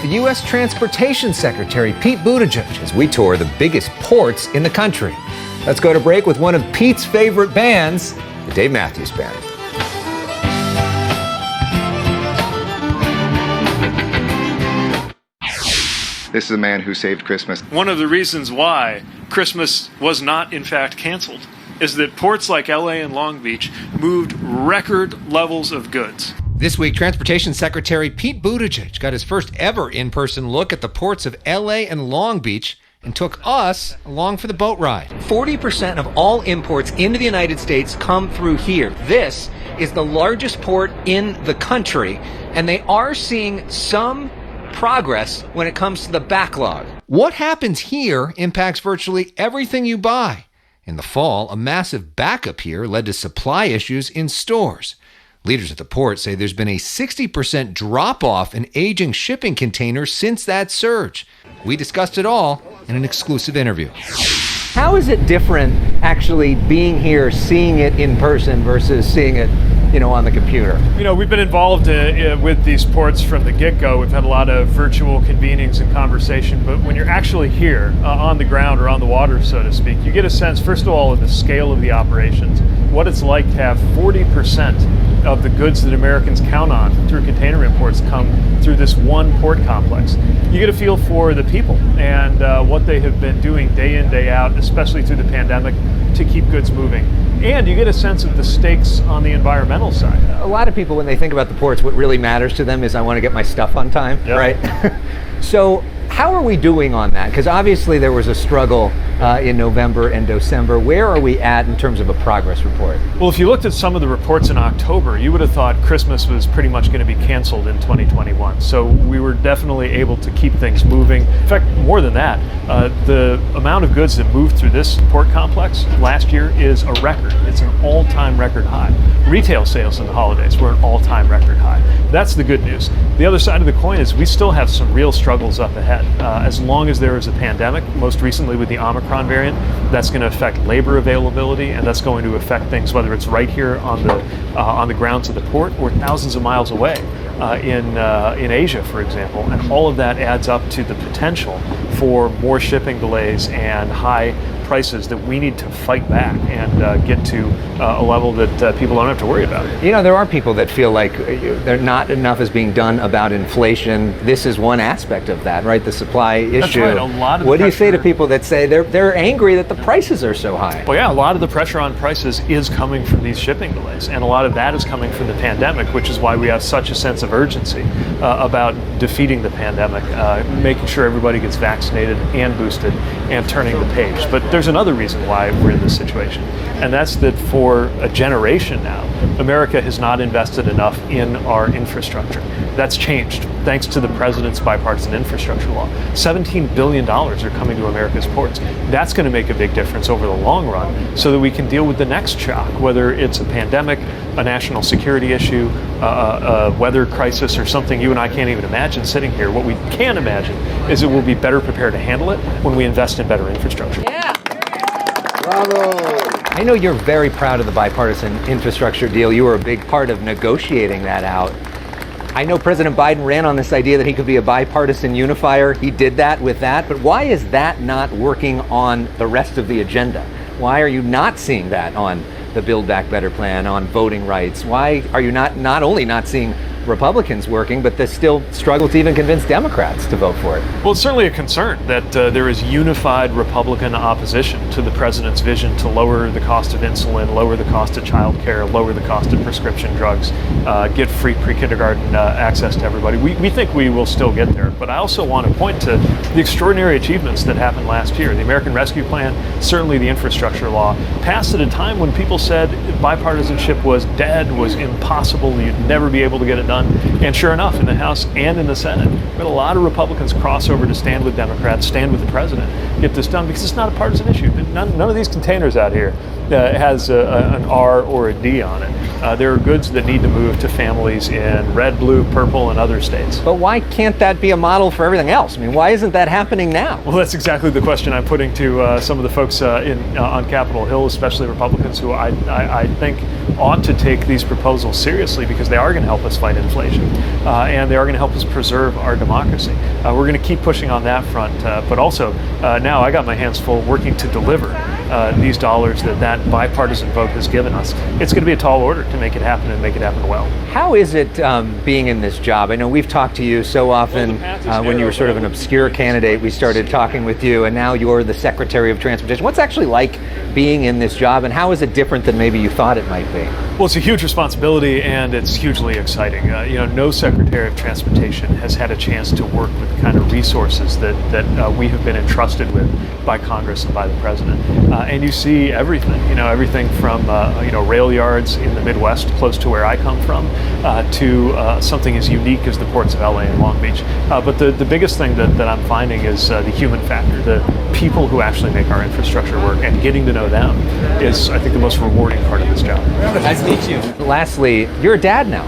The U.S. Transportation Secretary, Pete Buttigieg, as we tour the biggest ports in the country. Let's go to break with one of Pete's favorite bands, the Dave Matthews Band. This is a man who saved Christmas. One of the reasons why Christmas was not, in fact, canceled is that ports like LA and Long Beach moved record levels of goods. This week, Transportation Secretary Pete Buttigieg got his first ever in-person look at the ports of LA and Long Beach and took us along for the boat ride. 40% of all imports into the United States come through here. This is the largest port in the country, and they are seeing some progress when it comes to the backlog. What happens here impacts virtually everything you buy. In the fall, a massive backup here led to supply issues in stores. Leaders at the port say there's been a 60% drop-off in aging shipping containers since that surge. We discussed it all in an exclusive interview. How is it different actually being here, seeing it in person versus seeing it, on the computer? We've been involved with these ports from the get-go. We've had a lot of virtual convenings and conversation, but when you're actually here on the ground or on the water, so to speak, you get a sense, first of all, of the scale of the operations, what it's like to have 40% of the goods that Americans count on through container imports come through this one port complex. You get a feel for the people and what they have been doing day in, day out, especially through the pandemic, to keep goods moving. And you get a sense of the stakes on the environmental side. A lot of people, when they think about the ports, what really matters to them is I want to get my stuff on time, right? So how are we doing on that? Because obviously there was a struggle in November and December. Where are we at in terms of a progress report? Well, if you looked at some of the reports in October, you would have thought Christmas was pretty much going to be canceled in 2021. So we were definitely able to keep things moving. In fact, more than that, the amount of goods that moved through this port complex last year is a record. It's an all-time record high. Retail sales in the holidays were an all-time record high. That's the good news. The other side of the coin is we still have some real struggles up ahead. As long as there is a pandemic, most recently with the Omicron variant, that's going to affect labor availability, and that's going to affect things, whether it's right here on the grounds of the port or thousands of miles away in Asia, for example. And all of that adds up to the potential for more shipping delays and high prices that we need to fight back and get to a level that people don't have to worry about. There are people that feel like not enough is being done about inflation. This is one aspect of that, right? The supply issue. That's right. A lot of what do you say to people that say they're angry that the prices are so high? Well, yeah, a lot of the pressure on prices is coming from these shipping delays, and a lot of that is coming from the pandemic, which is why we have such a sense of urgency about defeating the pandemic, making sure everybody gets vaccinated and boosted, and turning the page. But there's another reason why we're in this situation, and that's that for a generation now, America has not invested enough in our infrastructure. That's changed thanks to the president's bipartisan infrastructure law. $17 billion are coming to America's ports. That's going to make a big difference over the long run so that we can deal with the next shock, whether it's a pandemic, a national security issue, a weather crisis, or something you and I can't even imagine sitting here. What we can imagine is that we'll be better prepared to handle it when we invest in better infrastructure. Yeah. Bravo. I know you're very proud of the bipartisan infrastructure deal. You were a big part of negotiating that out. I know President Biden ran on this idea that he could be a bipartisan unifier. He did that with that, but why is that not working on the rest of the agenda? Why are you not seeing that on the Build Back Better plan, on voting rights? Why are you not only not seeing Republicans working, but they still struggle to even convince Democrats to vote for it? Well, it's certainly a concern that there is unified Republican opposition to the president's vision to lower the cost of insulin, lower the cost of child care, lower the cost of prescription drugs, get free pre-kindergarten access to everybody. We think we will still get there, but I also want to point to the extraordinary achievements that happened last year. The American Rescue Plan, certainly the infrastructure law, passed at a time when people said bipartisanship was dead, was impossible, you'd never be able to get it done. And sure enough, in the House and in the Senate, we had a lot of Republicans cross over to stand with Democrats, stand with the president, get this done, because it's not a partisan issue. None of these containers out here has an R or a D on it. There are goods that need to move to families in red, blue, purple, and other states. But why can't that be a model for everything else? I mean, why isn't that happening now? Well, that's exactly the question I'm putting to some of the folks on Capitol Hill, especially Republicans, who I think ought to take these proposals seriously, because they are going to help us fight inflation. And they are going to help us preserve our democracy. We're going to keep pushing on that front, but also now I got my hands full working to deliver these dollars that bipartisan vote has given us. It's going to be a tall order to make it happen and make it happen well. How is it being in this job? I know we've talked to you so often when you were sort of an obscure candidate. We started talking with you, and now you're the Secretary of Transportation. What's actually like being in this job, and how is it different than maybe you thought it might be? Well, it's a huge responsibility, and it's hugely exciting. No Secretary of Transportation has had a chance to work with the kind of resources that we have been entrusted with by Congress and by the President. And you see everything, everything from rail yards in the Midwest, close to where I come from, to something as unique as the ports of LA and Long Beach. But the biggest thing that I'm finding is the human factor, the people who actually make our infrastructure work, and getting to know them is, I think, the most rewarding part of this job. Nice to meet you. Lastly, you're a dad now.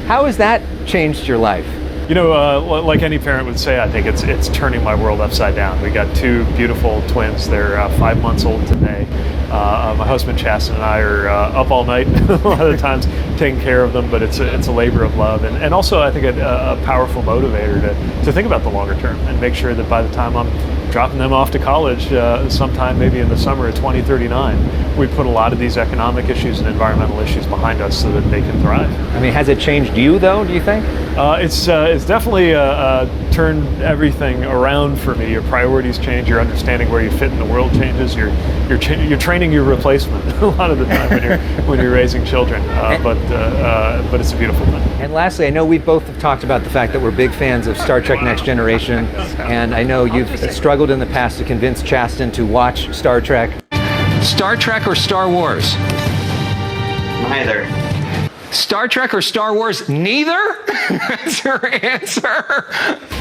How has that changed your life? Like any parent would say, I think it's turning my world upside down. We got two beautiful twins. They're 5 months old today. My husband Chasten and I are up all night a lot of the times taking care of them, but it's a labor of love, and also I think a powerful motivator to think about the longer term and make sure that by the time I'm dropping them off to college sometime maybe in the summer of 2039, we put a lot of these economic issues and environmental issues behind us so that they can thrive. I mean, has it changed you though, do you think? It's definitely turned everything around for me. Your priorities change, your understanding where you fit in the world changes, you're training your replacement a lot of the time when you're raising children, but it's a beautiful thing. And lastly, I know we both have talked about the fact that we're big fans of Star Trek Next Generation, and I know you've struggled in the past to convince Chasten to watch Star Trek. Star Trek or Star Wars? Neither. Star Trek or Star Wars? Neither? That's your answer.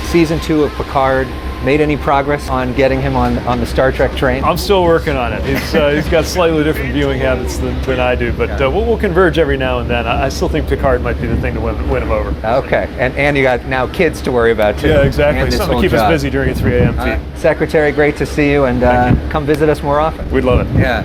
Season 2 of Picard, made any progress on getting him on the Star Trek train? I'm still working on it. He's got slightly different viewing habits than I do, but we'll converge every now and then. I still think Picard might be the thing to win him over. Okay, and you got now kids to worry about too. Yeah, exactly. Something to keep us busy during a 3 a.m. feed. Secretary, great to see you, and come visit us more often. We'd love it. Yeah.